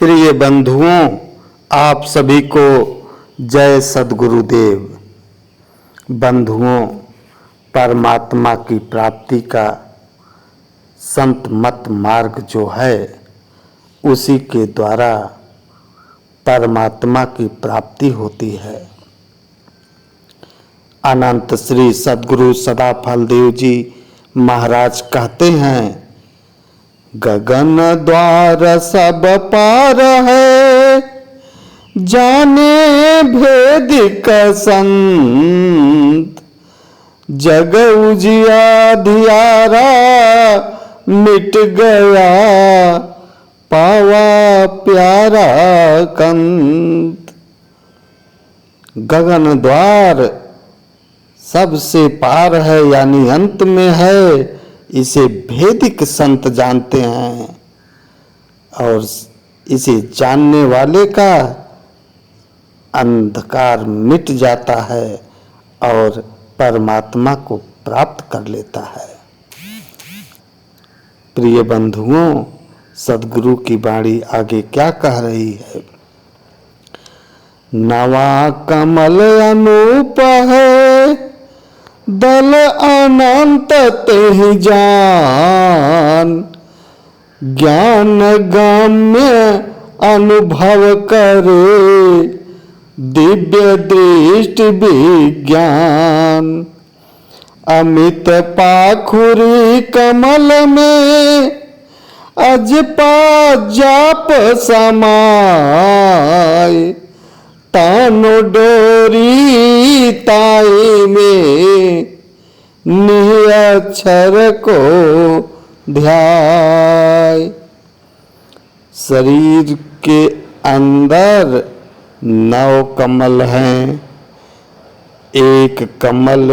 प्रिय बंधुओं, आप सभी को जय सद्गुरुदेव। बंधुओं, परमात्मा की प्राप्ति का संत मत मार्ग जो है, उसी के द्वारा परमात्मा की प्राप्ति होती है। अनंत श्री सद्गुरु सदाफल देव जी महाराज कहते हैं, गगन द्वार सब पार है, जाने भेदिक संत। जग उजियारा मिट गया, पावा प्यारा कंत। गगन द्वार सबसे पार है, यानी अंत में है, इसे भेदिक संत जानते हैं और इसे जानने वाले का अंधकार मिट जाता है और परमात्मा को प्राप्त कर लेता है। प्रिय बंधुओं, सद्गुरु की वाणी आगे क्या कह रही है? नवा कमल अनूप है, दल अनंत तेहि जान। ज्ञान गम्य अनुभव करे, दिव्य दृष्टि विज्ञान। अमित पाखुरी कमल में, अजपा जाप समाय। तानो डोरी ताई में, निअक्षर को ध्याय। शरीर के अंदर 9 कमल हैं, एक कमल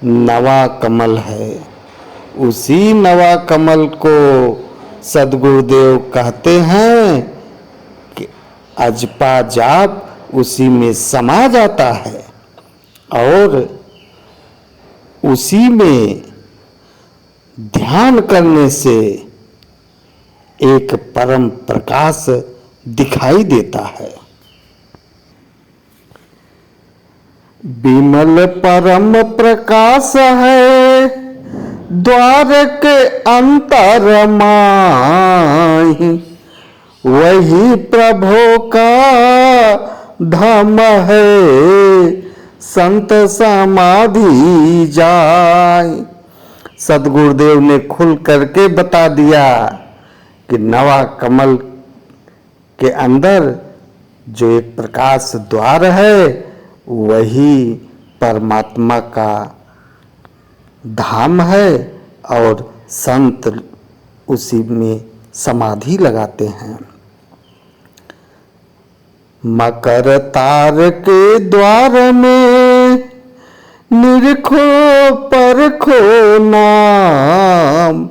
नवा कमल है। उसी नवा कमल को सद्गुरुदेव कहते हैं कि अजपा जाप उसी में समा जाता है और उसी में ध्यान करने से एक परम प्रकाश दिखाई देता है। विमल परम प्रकाश है, द्वार के अंतर माहि। वही प्रभु का धाम है, संत समाधि जाय। सद्गुरुदेव ने खुल करके बता दिया कि नवा कमल के अंदर जो एक प्रकाश द्वार है, वही परमात्मा का धाम है और संत उसी में समाधि लगाते हैं। मकर तार के द्वार में, निरखो परखो नाम।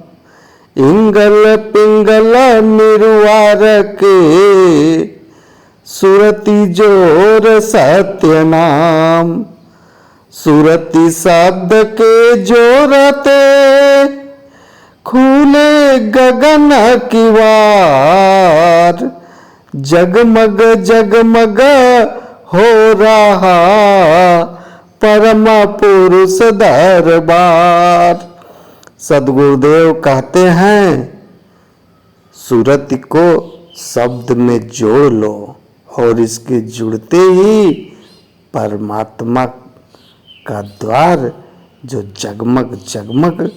इंगल पिंगल निर्वार के, सुरति जोर सत्य नाम। सुरति शब्द के जोरते, खुले गगन की वार। जगमग जगमग हो रहा, परम पुरुष दरबार। सद्गुरुदेव कहते हैं, सुरति को शब्द में जोड़ लो और इसके जुड़ते ही परमात्मा का द्वार जो जगमग जगमग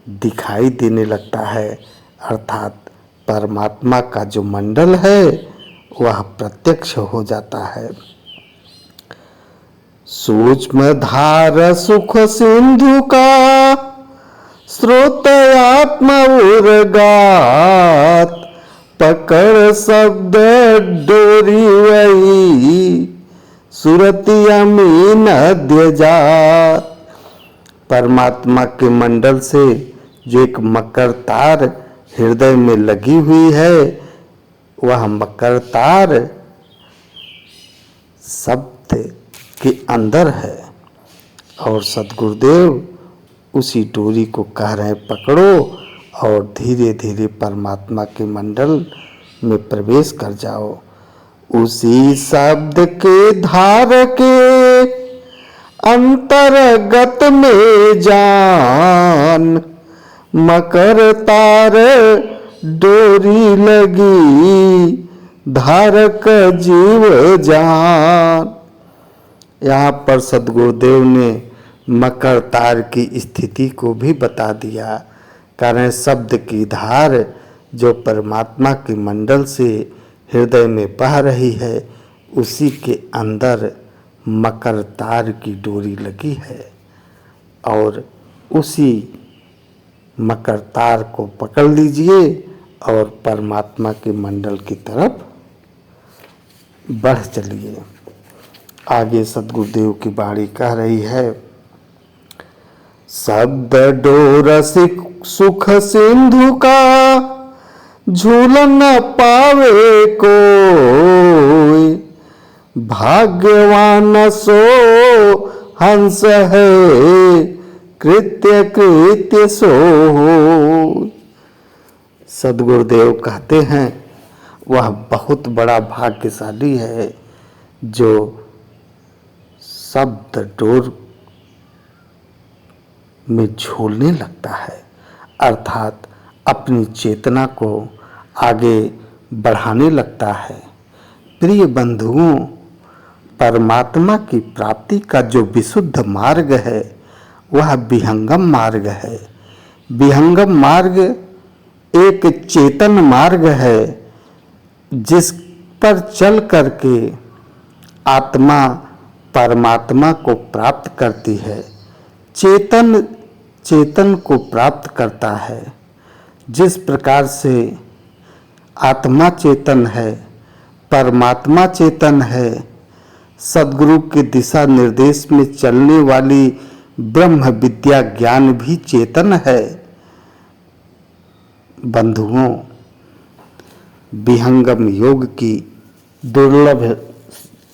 दिखाई देने लगता है, अर्थात परमात्मा का जो मंडल है वह प्रत्यक्ष हो जाता है। सूक्ष्म धार सुख सिंधु का, स्रोत आत्म उर्गात। पकड़ शब्द डोरी वही, सुरति अमीन अद्य जात। परमात्मा के मंडल से जो एक मकर तार हृदय में लगी हुई है, वह मकर तार शब्द के अंदर है और सद्गुरुदेव उसी डोरी को कह रहे हैं, पकड़ो और धीरे धीरे परमात्मा के मंडल में प्रवेश कर जाओ। उसी शब्द के धार के अंतर्गत में जान, मकर तार डोरी लगी धारक जीव जान। यहाँ पर सद्गुरुदेव ने मकर तार की स्थिति को भी बता दिया। कारण शब्द की धार जो परमात्मा के मंडल से हृदय में बह रही है, उसी के अंदर मकर तार की डोरी लगी है और उसी मकर तार को पकड़ लीजिए और परमात्मा के मंडल की तरफ बढ़ चलिए। आगे सद्गुरुदेव की वाणी कह रही है, शब्द डोर सुख सिंधु का झूल न पावे कोई, भाग्यवान सो हंस है कृत्य कृत्य सो। सद्गुरुदेव कहते हैं वह बहुत बड़ा भाग्यशाली है जो शब्द डोर में झूलने लगता है, अर्थात अपनी चेतना को आगे बढ़ाने लगता है। प्रिय बंधुओं, परमात्मा की प्राप्ति का जो विशुद्ध मार्ग है वह विहंगम मार्ग है। विहंगम मार्ग एक चेतन मार्ग है जिस पर चल करके आत्मा परमात्मा को प्राप्त करती है। चेतन चेतन को प्राप्त करता है। जिस प्रकार से आत्मा चेतन है, परमात्मा चेतन है, सद्गुरु के दिशा निर्देश में चलने वाली ब्रह्म विद्या ज्ञान भी चेतन है। बंधुओं, विहंगम योग की दुर्लभ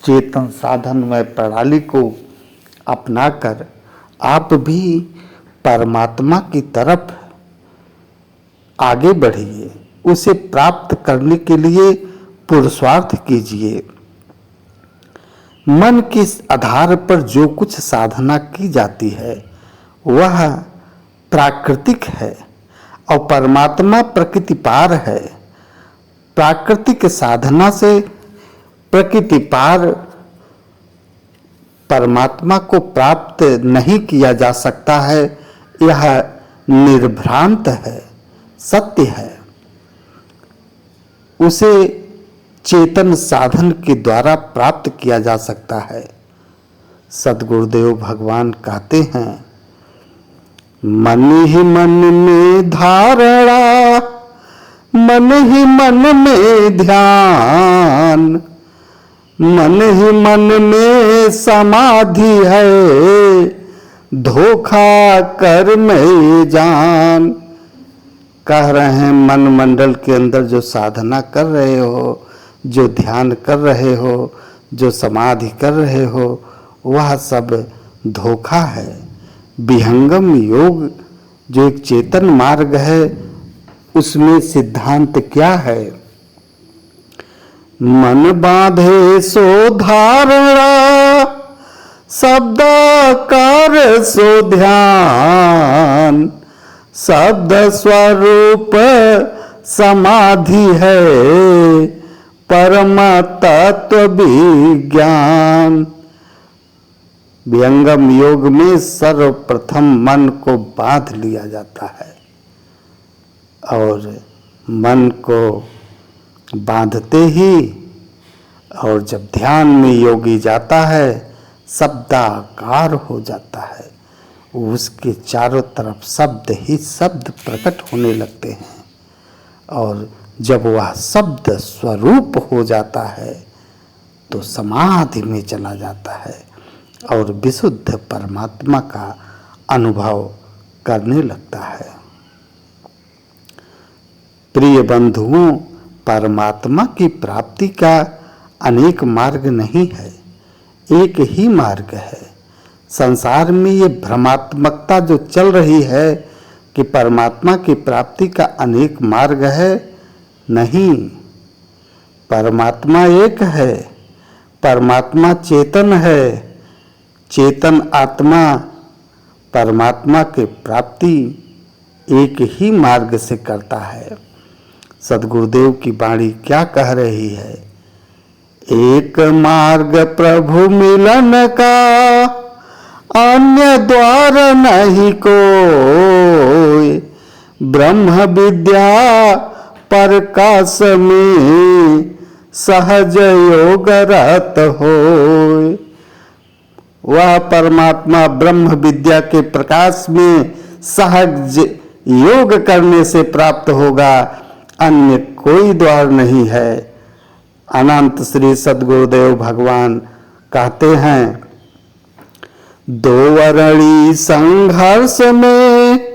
चेतन साधनमय प्रणाली को अपनाकर आप भी परमात्मा की तरफ आगे बढ़िए। उसे प्राप्त करने के लिए पुरुषार्थ कीजिए। मन के आधार पर जो कुछ साधना की जाती है वह प्राकृतिक है और परमात्मा प्रकृति पार है। प्राकृतिक साधना से प्रकृति पार परमात्मा को प्राप्त नहीं किया जा सकता है, यह निर्भ्रांत है, सत्य है। उसे चेतन साधन के द्वारा प्राप्त किया जा सकता है। सद्गुरुदेव भगवान कहते हैं, मन ही मन में धारणा, मन ही मन में ध्यान, मन ही मन में समाधि है, धोखा कर में जान। कह रहे हैं मन मंडल के अंदर जो साधना कर रहे हो, जो ध्यान कर रहे हो, जो समाधि कर रहे हो, वह सब धोखा है। विहंगम योग जो एक चेतन मार्ग है, उसमें सिद्धांत क्या है? मन बांधे सो धारणा, शब्दाकार सो ध्यान, शब्द स्वरूप समाधि है, परम तत्व विज्ञान। विहंगम योग में सर्वप्रथम मन को बांध लिया जाता है और मन को बांधते ही और जब ध्यान में योगी जाता है शब्दाकार हो जाता है। उसके चारों तरफ शब्द ही शब्द प्रकट होने लगते हैं और जब वह शब्द स्वरूप हो जाता है तो समाधि में चला जाता है और विशुद्ध परमात्मा का अनुभव करने लगता है। प्रिय बंधुओं, परमात्मा की प्राप्ति का अनेक मार्ग नहीं है, एक ही मार्ग है। संसार में ये भ्रमात्मकता जो चल रही है कि परमात्मा की प्राप्ति का अनेक मार्ग है, नहीं, परमात्मा एक है, परमात्मा चेतन है, चेतन आत्मा परमात्मा के प्राप्ति एक ही मार्ग से करता है। सद्गुरुदेव की वाणी क्या कह रही है? एक मार्ग प्रभु मिलन का, अन्य द्वार नहीं कोई। ब्रह्म विद्या प्रकाश में सहज योग रत होय। वह परमात्मा ब्रह्म विद्या के प्रकाश में सहज योग करने से प्राप्त होगा, अन्य कोई द्वार नहीं है। अनंत श्री सद्गुरुदेव भगवान कहते हैं, दो वर्णी संघर्ष में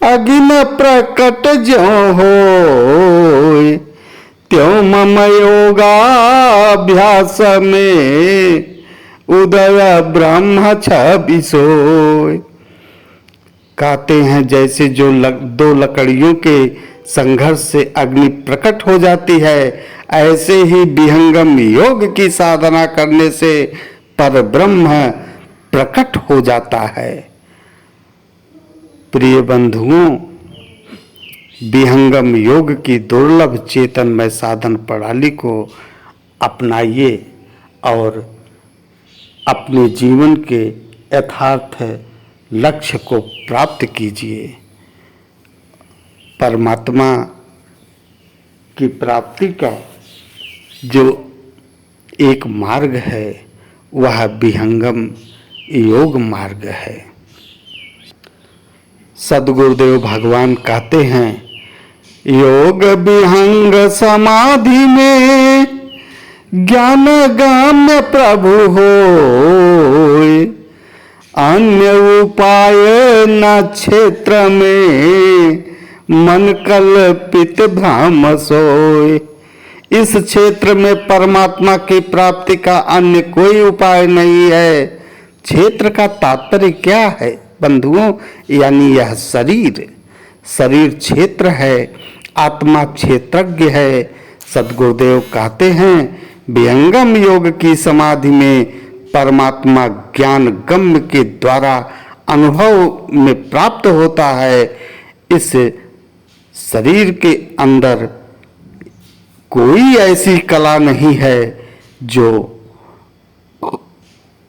अग्नि प्रकट ज्यों होय, त्यों मम योगाभ्यास में उदय ब्रह्म छवि सोय। कहते हैं जैसे जो दो लकड़ियों के संघर्ष से अग्नि प्रकट हो जाती है, ऐसे ही विहंगम योग की साधना करने से पर ब्रह्म प्रकट हो जाता है। प्रिय बंधुओं, विहंगम योग की दुर्लभ चेतनमय साधन प्रणाली को अपनाइए और अपने जीवन के यथार्थ लक्ष्य को प्राप्त कीजिए। परमात्मा की प्राप्ति का जो एक मार्ग है वह विहंगम योग मार्ग है। सद्गुरुदेव भगवान कहते हैं, योग विहंग समाधि में ज्ञान गाम्य प्रभु होय, अन्य उपाय न क्षेत्र में मन कल्पित भ्रम सोय। इस क्षेत्र में परमात्मा की प्राप्ति का अन्य कोई उपाय नहीं है। क्षेत्र का तात्पर्य क्या है बंधुओं? यानी यह शरीर क्षेत्र है, आत्मा क्षेत्रज्ञ है। सद्गुरुदेव कहते हैं, विहंगम योग की समाधि में परमात्मा ज्ञान गम्य के द्वारा अनुभव में प्राप्त होता है। इस शरीर के अंदर कोई ऐसी कला नहीं है जो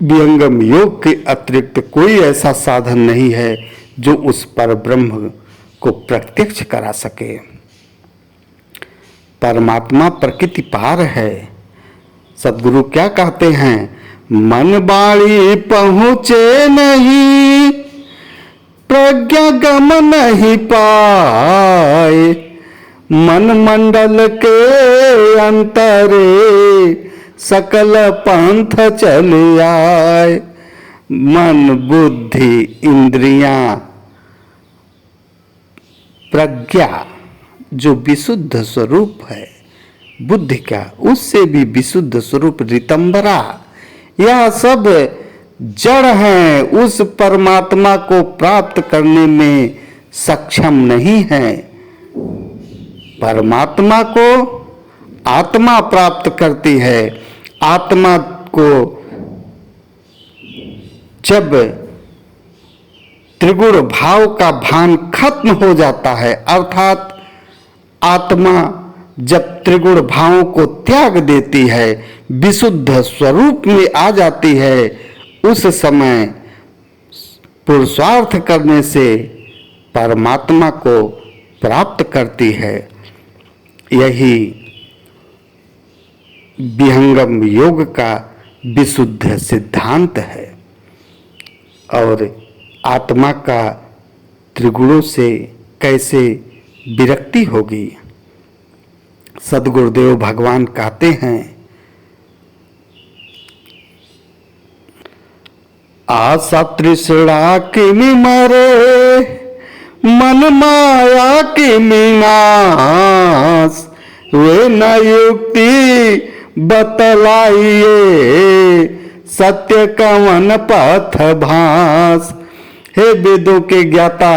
विहंगम योग के अतिरिक्त कोई ऐसा साधन नहीं है जो उस पर ब्रह्म को प्रत्यक्ष करा सके। परमात्मा प्रकृति पार है। सद्गुरु क्या कहते हैं, मन बाणी पहुँचे नहीं, प्रज्ञा गम नहीं पाए, मन मंडल के अंतरे सकल पंथ चले आए। मन बुद्धि इंद्रियां प्रज्ञा जो विशुद्ध स्वरूप है, बुद्धि का उससे भी विशुद्ध स्वरूप रितंबरा, यह सब जड़ हैं, उस परमात्मा को प्राप्त करने में सक्षम नहीं है। परमात्मा को आत्मा प्राप्त करती है। आत्मा को जब त्रिगुण भाव का भान खत्म हो जाता है, अर्थात आत्मा जब त्रिगुण भावों को त्याग देती है, विशुद्ध स्वरूप में आ जाती है, उस समय पुरुषार्थ करने से परमात्मा को प्राप्त करती है। यही विहंगम योग का विशुद्ध सिद्धांत है। और आत्मा का त्रिगुणों से कैसे विरक्ति होगी? सद्गुरुदेव भगवान कहते हैं, आशा तृष्णा किमि मरे, मन माया किमि नाश, वे न युक्ति बतलाइए, सत्य कवन पथ भास। हे वेदों के ज्ञाता,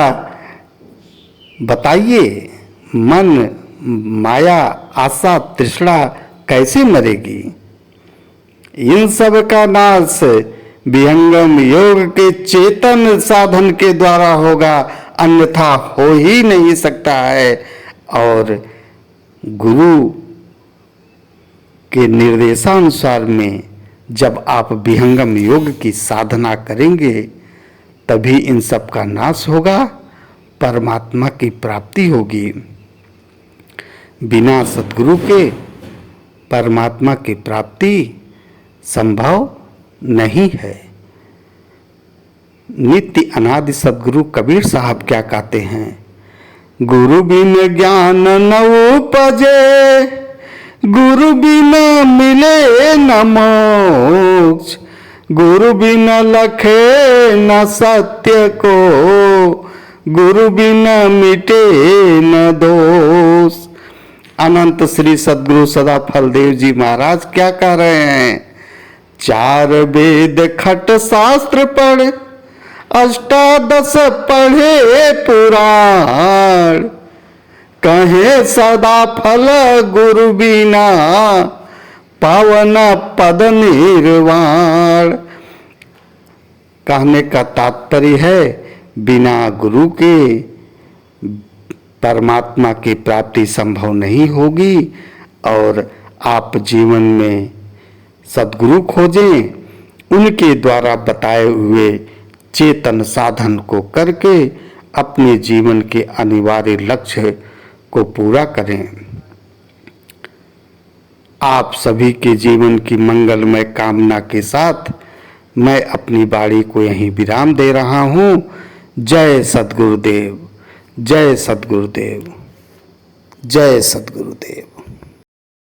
बताइए मन माया आशा तृष्णा कैसे मरेगी। इन सब का नाश विहंगम योग के चेतन साधन के द्वारा होगा, अन्यथा हो ही नहीं सकता है। और गुरु के निर्देशानुसार में जब आप विहंगम योग की साधना करेंगे तभी इन सब का नाश होगा, परमात्मा की प्राप्ति होगी। बिना सद्गुरु के परमात्मा की प्राप्ति संभव नहीं है। नित्य अनादि सद्गुरु कबीर साहब क्या कहते हैं, गुरु बिन ज्ञान न उपजे, गुरु बिना मिले न मोक्ष, गुरु बिना लखे न सत्य को, गुरु बिना मिटे न दोष। अनंत श्री सद्गुरु सदा फलदेव जी महाराज क्या कह रहे हैं, चार वेद खट शास्त्र पढ़, अष्टादश पढ़े पुराण, कहे सदा फल गुरु बिना, पावन पद निर्वाण। कहने का तात्पर्य है बिना गुरु के परमात्मा की प्राप्ति संभव नहीं होगी। और आप जीवन में सद्गुरु खोजें, उनके द्वारा बताए हुए चेतन साधन को करके अपने जीवन के अनिवार्य लक्ष्य को पूरा करें। आप सभी के जीवन की मंगलमय कामना के साथ मैं अपनी वाणी को यहीं विराम दे रहा हूँ। जय सद्गुरुदेव, जय सद्गुरुदेव, जय सद्गुरुदेव।